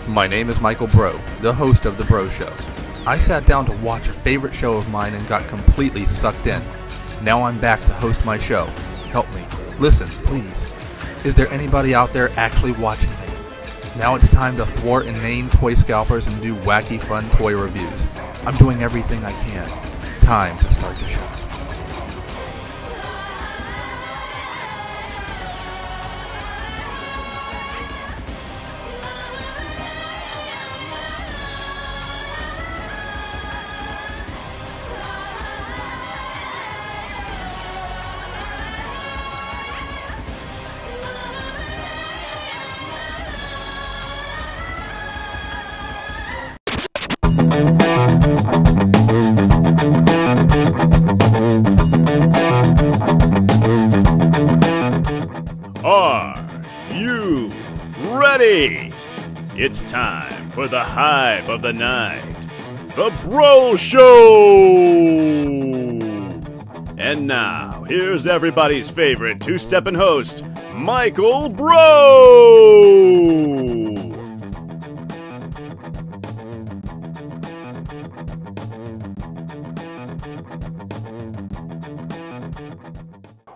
My name is Michael Breaux, the host of The Breaux Show. I sat down to watch a favorite show of mine and got completely sucked in. Now I'm back to host my show. Help me. Listen, please. Is there anybody out there actually watching me? Now it's time to thwart inane toy scalpers and do wacky fun toy reviews. I'm doing everything I can. Time to start the show. Are you ready? It's time for the hype of the night, The Breaux Show! And now, here's everybody's favorite two-stepping host, Michael Breaux!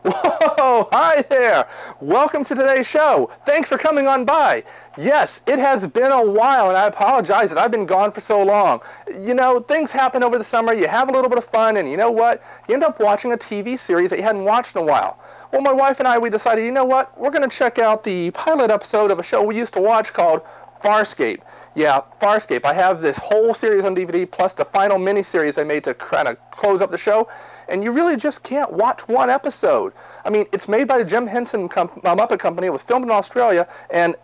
Whoa, hi there! Welcome to today's show. Thanks for coming on by. Yes, it has been a while, and I apologize that I've been gone for so long. You know, things happen over the summer, you have a little bit of fun, and you know what? You end up watching a TV series that you hadn't watched in a while. Well, my wife and I, we decided, you know what? We're going to check out the pilot episode of a show we used to watch called Farscape. Yeah, Farscape. I have this whole series on DVD, plus the final mini-series I made to kind of close up the show. And you really just can't watch one episode. I mean, it's made by the Jim Henson Muppet Company. It was filmed in Australia, and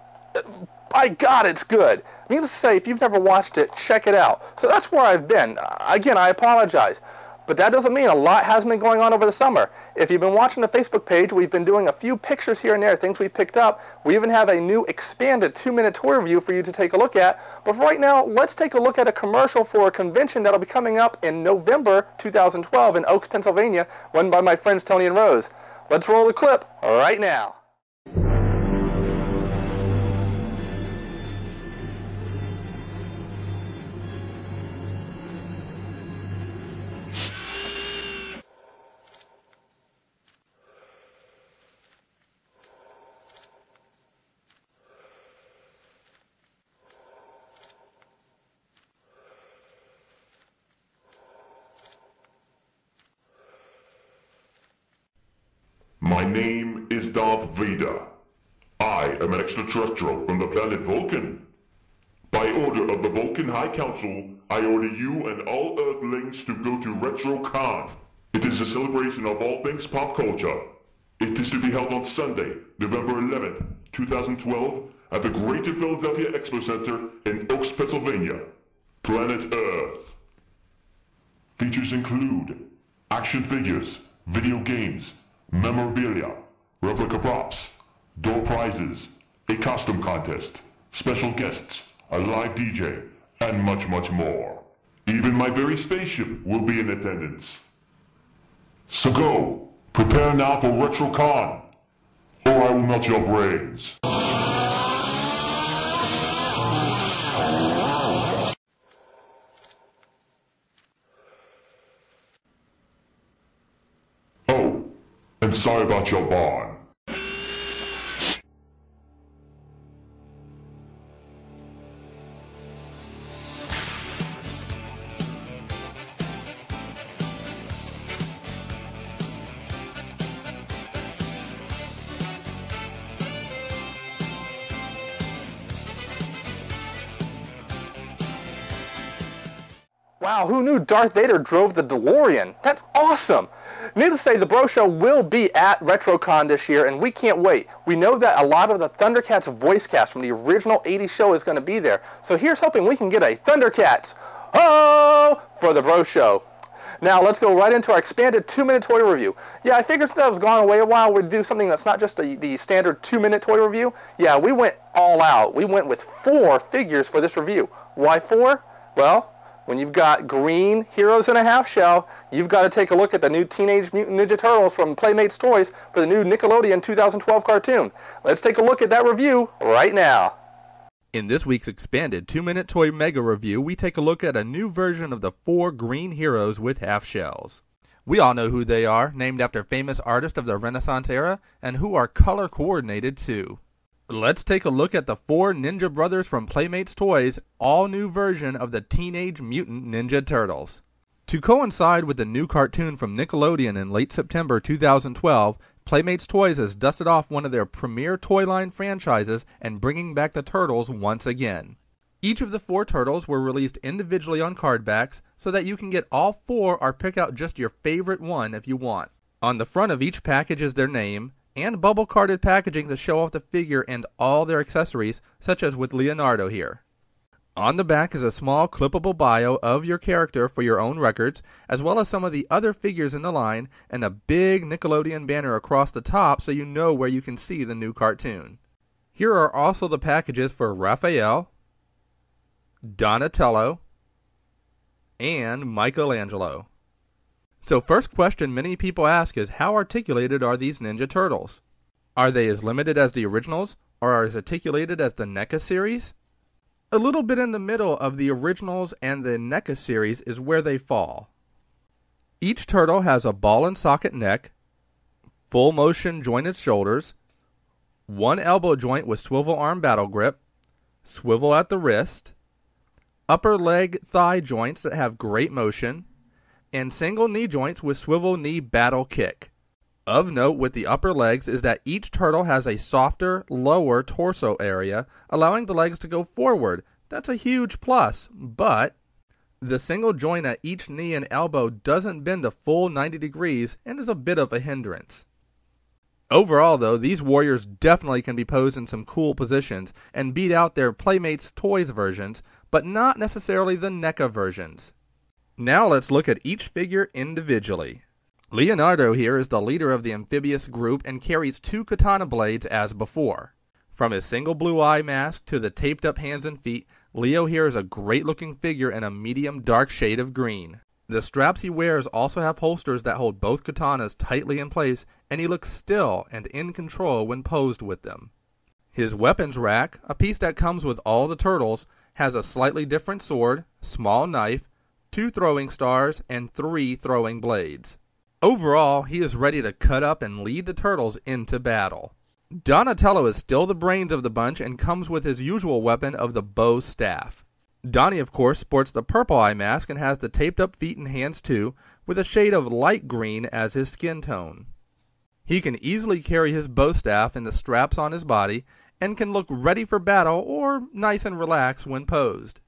by God, it's good. Needless to say, if you've never watched it, check it out. So that's where I've been. Again, I apologize. But that doesn't mean a lot hasn't been going on over the summer. If you've been watching the Facebook page, we've been doing a few pictures here and there, things we picked up. We even have a new expanded 2-minute tour review for you to take a look at. But for right now, let's take a look at a commercial for a convention that'll be coming up in November 2012 in Oaks, Pennsylvania, run by my friends Tony and Rose. Let's roll the clip right now. My name is Darth Vader. I am an extraterrestrial from the planet Vulcan. By order of the Vulcan High Council, I order you and all Earthlings to go to RetroCon. It is a celebration of all things pop culture. It is to be held on Sunday, November 11th, 2012, at the Greater Philadelphia Expo Center in Oaks, Pennsylvania. Planet Earth. Features include action figures, video games, memorabilia, replica props, door prizes, a costume contest, special guests, a live DJ, and much, much more. Even my very spaceship will be in attendance. So go, prepare now for RetroCon, or I will melt your brains. Oh, and sorry about your barn. Wow, who knew Darth Vader drove the DeLorean? That's awesome! Needless to say, the Breaux Show will be at RetroCon this year, and we can't wait. We know that a lot of the Thundercats voice cast from the original 80s show is going to be there. So here's hoping we can get a Thundercats, oh, for the Breaux Show. Now let's go right into our expanded 2-minute toy review. Yeah, I figured since I was gone away a while, we'd do something that's not just the standard 2-minute toy review. Yeah, we went all out. We went with 4 figures for this review. Why 4? Well, when you've got green heroes in a half shell, you've got to take a look at the new Teenage Mutant Ninja Turtles from Playmates Toys for the new Nickelodeon 2012 cartoon. Let's take a look at that review right now. In this week's expanded 2-minute toy mega review, we take a look at a new version of the 4 green heroes with half shells. We all know who they are, named after famous artists of the Renaissance era, and who are color coordinated too. Let's take a look at the 4 Ninja Brothers from Playmates Toys' all-new version of the Teenage Mutant Ninja Turtles. To coincide with the new cartoon from Nickelodeon in late September 2012, Playmates Toys has dusted off one of their premier toy line franchises and bringing back the Turtles once again. Each of the 4 Turtles were released individually on card backs so that you can get all 4 or pick out just your favorite one if you want. On the front of each package is their name, and bubble-carded packaging to show off the figure and all their accessories, such as with Leonardo here. On the back is a small clippable bio of your character for your own records, as well as some of the other figures in the line, and a big Nickelodeon banner across the top so you know where you can see the new cartoon. Here are also the packages for Raphael, Donatello, and Michelangelo. So first question many people ask is, how articulated are these Ninja Turtles? Are they as limited as the originals, or are as articulated as the NECA series? A little bit in the middle of the originals and the NECA series is where they fall. Each turtle has a ball and socket neck, full motion jointed shoulders, one elbow joint with swivel arm battle grip, swivel at the wrist, upper leg thigh joints that have great motion, and single knee joints with swivel knee battle kick. Of note with the upper legs is that each turtle has a softer, lower torso area, allowing the legs to go forward. That's a huge plus, but the single joint at each knee and elbow doesn't bend a full 90 degrees and is a bit of a hindrance. Overall, though, these warriors definitely can be posed in some cool positions and beat out their Playmates Toys versions, but not necessarily the NECA versions. Now let's look at each figure individually. Leonardo here is the leader of the amphibious group and carries 2 katana blades as before. From his single blue eye mask to the taped up hands and feet, Leo here is a great looking figure in a medium dark shade of green. The straps he wears also have holsters that hold both katanas tightly in place, and he looks still and in control when posed with them. His weapons rack, a piece that comes with all the turtles, has a slightly different sword, small knife, 2 throwing stars, and 3 throwing blades. Overall, he is ready to cut up and lead the turtles into battle. Donatello is still the brains of the bunch and comes with his usual weapon of the bow staff. Donnie, of course, sports the purple eye mask and has the taped up feet and hands too, with a shade of light green as his skin tone. He can easily carry his bow staff in the straps on his body and can look ready for battle or nice and relaxed when posed.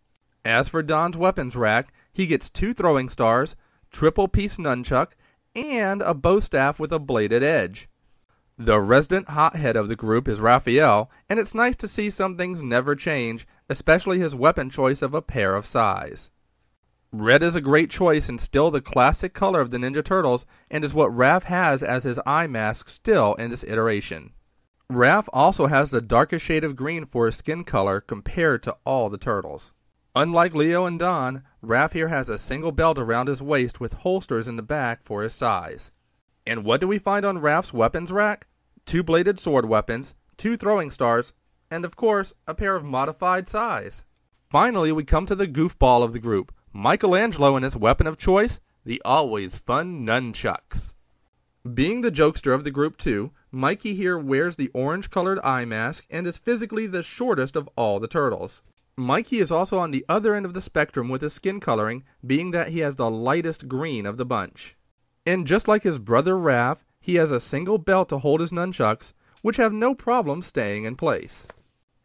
As for Don's weapons rack, he gets 2 throwing stars, triple piece nunchuck, and a bow staff with a bladed edge. The resident hothead of the group is Raphael, and it's nice to see some things never change, especially his weapon choice of a pair of sais. Red is a great choice and still the classic color of the Ninja Turtles, and is what Raph has as his eye mask still in this iteration. Raph also has the darkest shade of green for his skin color compared to all the turtles. Unlike Leo and Don, Raph here has a single belt around his waist with holsters in the back for his size. And what do we find on Raph's weapons rack? 2 bladed sword weapons, 2 throwing stars, and of course, a pair of modified sais. Finally, we come to the goofball of the group, Michelangelo and his weapon of choice, the always fun nunchucks. Being the jokester of the group too, Mikey here wears the orange-colored eye mask and is physically the shortest of all the turtles. Mikey is also on the other end of the spectrum with his skin coloring, being that he has the lightest green of the bunch. And just like his brother Raph, he has a single belt to hold his nunchucks, which have no problem staying in place.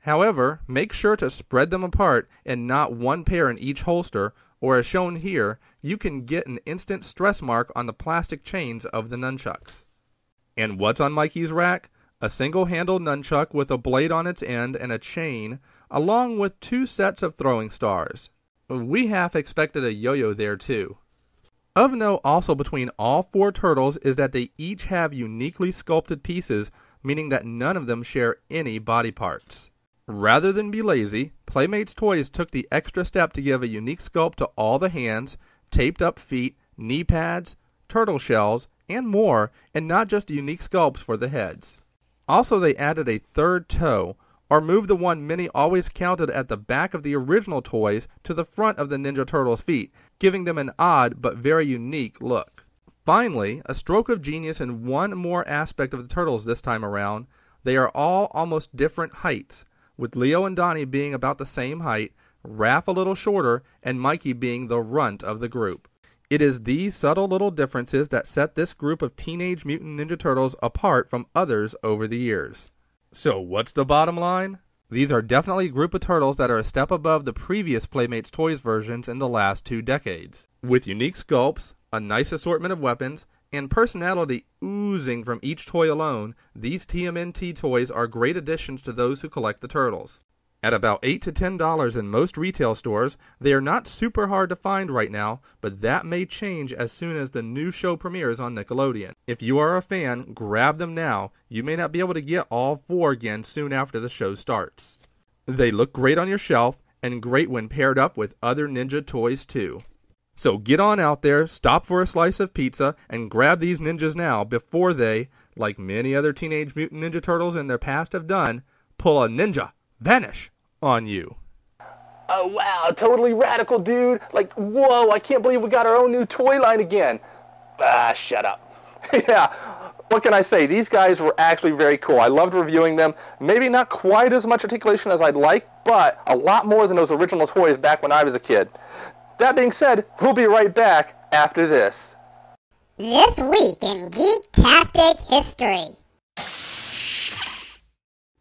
However, make sure to spread them apart and not one pair in each holster, or as shown here, you can get an instant stress mark on the plastic chains of the nunchucks. And what's on Mikey's rack? A single-handled nunchuck with a blade on its end and a chain, along with 2 sets of throwing stars. We half expected a yo-yo there too. Of note also between all 4 turtles is that they each have uniquely sculpted pieces, meaning that none of them share any body parts. Rather than be lazy, Playmates Toys took the extra step to give a unique sculpt to all the hands, taped up feet, knee pads, turtle shells, and more, and not just unique sculpts for the heads. Also, they added a 3rd toe, or move the one many always counted at the back of the original toys to the front of the Ninja Turtles' feet, giving them an odd but very unique look. Finally, a stroke of genius in one more aspect of the Turtles this time around. They are all almost different heights, with Leo and Donnie being about the same height, Raph a little shorter, and Mikey being the runt of the group. It is these subtle little differences that set this group of Teenage Mutant Ninja Turtles apart from others over the years. So what's the bottom line? These are definitely a group of turtles that are a step above the previous Playmates Toys versions in the last 2 decades. With unique sculpts, a nice assortment of weapons, and personality oozing from each toy alone, these TMNT toys are great additions to those who collect the turtles. At about $8 to $10 in most retail stores, they are not super hard to find right now, but that may change as soon as the new show premieres on Nickelodeon. If you are a fan, grab them now. You may not be able to get all 4 again soon after the show starts. They look great on your shelf, and great when paired up with other Ninja toys too. So get on out there, stop for a slice of pizza, and grab these ninjas now before they, like many other Teenage Mutant Ninja Turtles in their past have done, pull a ninja vanish on you. Oh wow, totally radical, dude. Like, whoa, I can't believe we got our own new toy line again. Ah, shut up. Yeah, what can I say? These guys were actually very cool. I loved reviewing them. Maybe not quite as much articulation as I'd like, but a lot more than those original toys back when I was a kid. That being said, we'll be right back after this. This week in Geektastic History.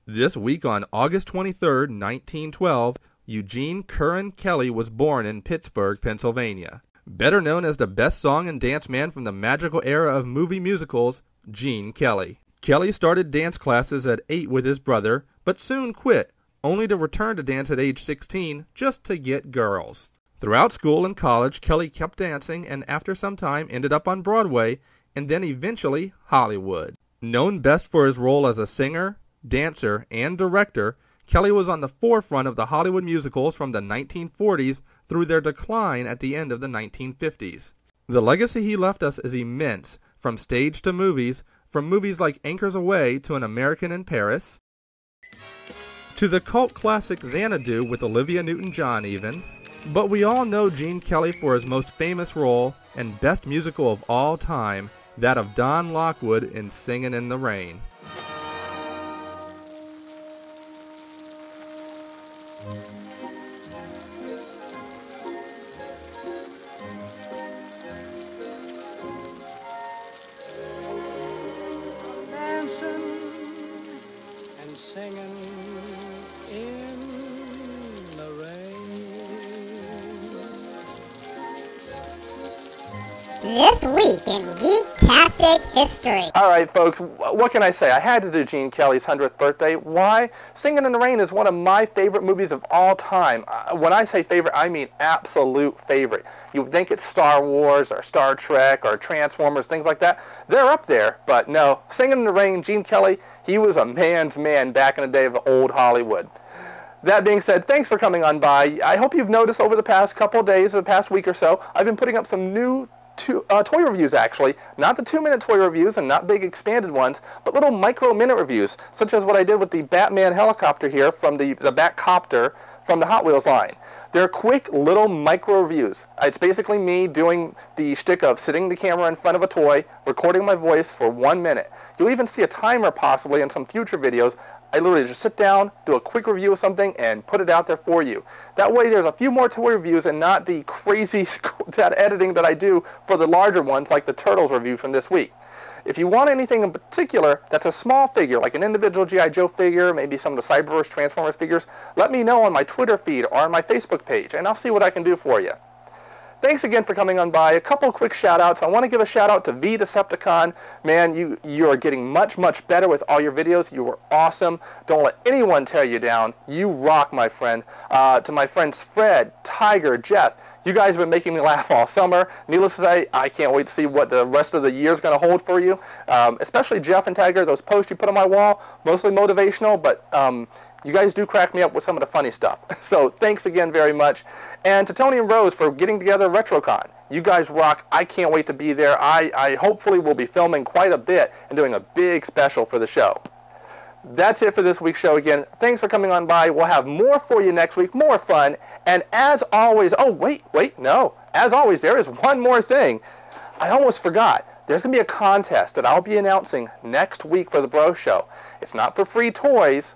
This week on August 23, 1912, Eugene Curran Kelly was born in Pittsburgh, Pennsylvania. Better known as the best song and dance man from the magical era of movie musicals, Gene Kelly. Kelly started dance classes at 8 with his brother, but soon quit, only to return to dance at age 16 just to get girls. Throughout school and college, Kelly kept dancing and after some time ended up on Broadway and then eventually Hollywood. Known best for his role as a singer, dancer, and director, Kelly was on the forefront of the Hollywood musicals from the 1940s through their decline at the end of the 1950s. The legacy he left us is immense, from stage to movies, from movies like Anchors Away to An American in Paris, to the cult classic Xanadu with Olivia Newton-John even. But we all know Gene Kelly for his most famous role and best musical of all time, that of Don Lockwood in Singin' in the Rain. Dancing and singing in the rain. This week in Geektastic History. Alright folks, what can I say? I had to do Gene Kelly's 100th birthday. Why? Singin' in the Rain is one of my favorite movies of all time. When I say favorite, I mean absolute favorite. You would think it's Star Wars or Star Trek or Transformers, things like that. They're up there, but no. Singin' in the Rain, Gene Kelly, he was a man's man back in the day of old Hollywood. That being said, thanks for coming on by. I hope you've noticed over the past couple of days, the past week or so, I've been putting up some new toy reviews actually, not the 2-minute toy reviews and not big expanded ones, but little micro-minute reviews, such as what I did with the Batman helicopter here from the Batcopter from the Hot Wheels line. They're quick little micro reviews. It's basically me doing the shtick of sitting the camera in front of a toy, recording my voice for 1 minute. You'll even see a timer possibly in some future videos. I literally just sit down, do a quick review of something, and put it out there for you. That way there's a few more toy reviews and not the crazy editing that I do for the larger ones like the Turtles review from this week. If you want anything in particular that's a small figure, like an individual G.I. Joe figure, maybe some of the Cyberverse Transformers figures, let me know on my Twitter feed or on my Facebook page, and I'll see what I can do for you. Thanks again for coming on by. A couple quick shout-outs. I want to give a shout-out to V-Decepticon. Man, you are getting much, much better with all your videos. You are awesome. Don't let anyone tear you down. You rock, my friend. To my friends Fred, Tiger, Jeff, you guys have been making me laugh all summer. Needless to say, I can't wait to see what the rest of the year is going to hold for you. Especially Jeff and Tiger, those posts you put on my wall, mostly motivational, but you guys do crack me up with some of the funny stuff. So thanks again very much. And to Tony and Rose for getting together RetroCon. You guys rock. I can't wait to be there. I hopefully will be filming quite a bit and doing a big special for the show. that's it for this week's show again. Thanks for coming on by. We'll have more for you next week, more fun. And as always, oh, wait, no. As always, there is one more thing. I almost forgot. There's going to be a contest that I'll be announcing next week for the Bro Show. It's not for free toys,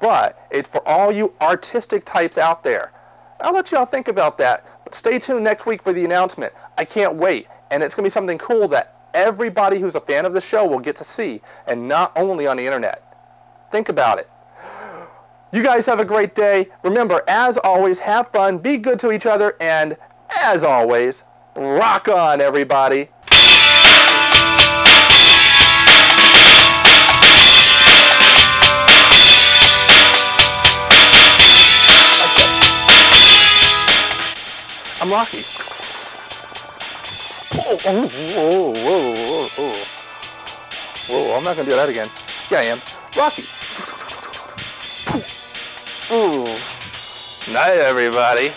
but it's for all you artistic types out there. I'll let y'all think about that. But stay tuned next week for the announcement. I can't wait. And it's going to be something cool that everybody who's a fan of the show will get to see, and not only on the internet. Think about it. You guys have a great day. Remember, as always, have fun, be good to each other, and as always, rock on, everybody. I'm Rocky. Whoa, I'm not going to do that again. Yeah, I am. Rocky. Ooh. Night, everybody.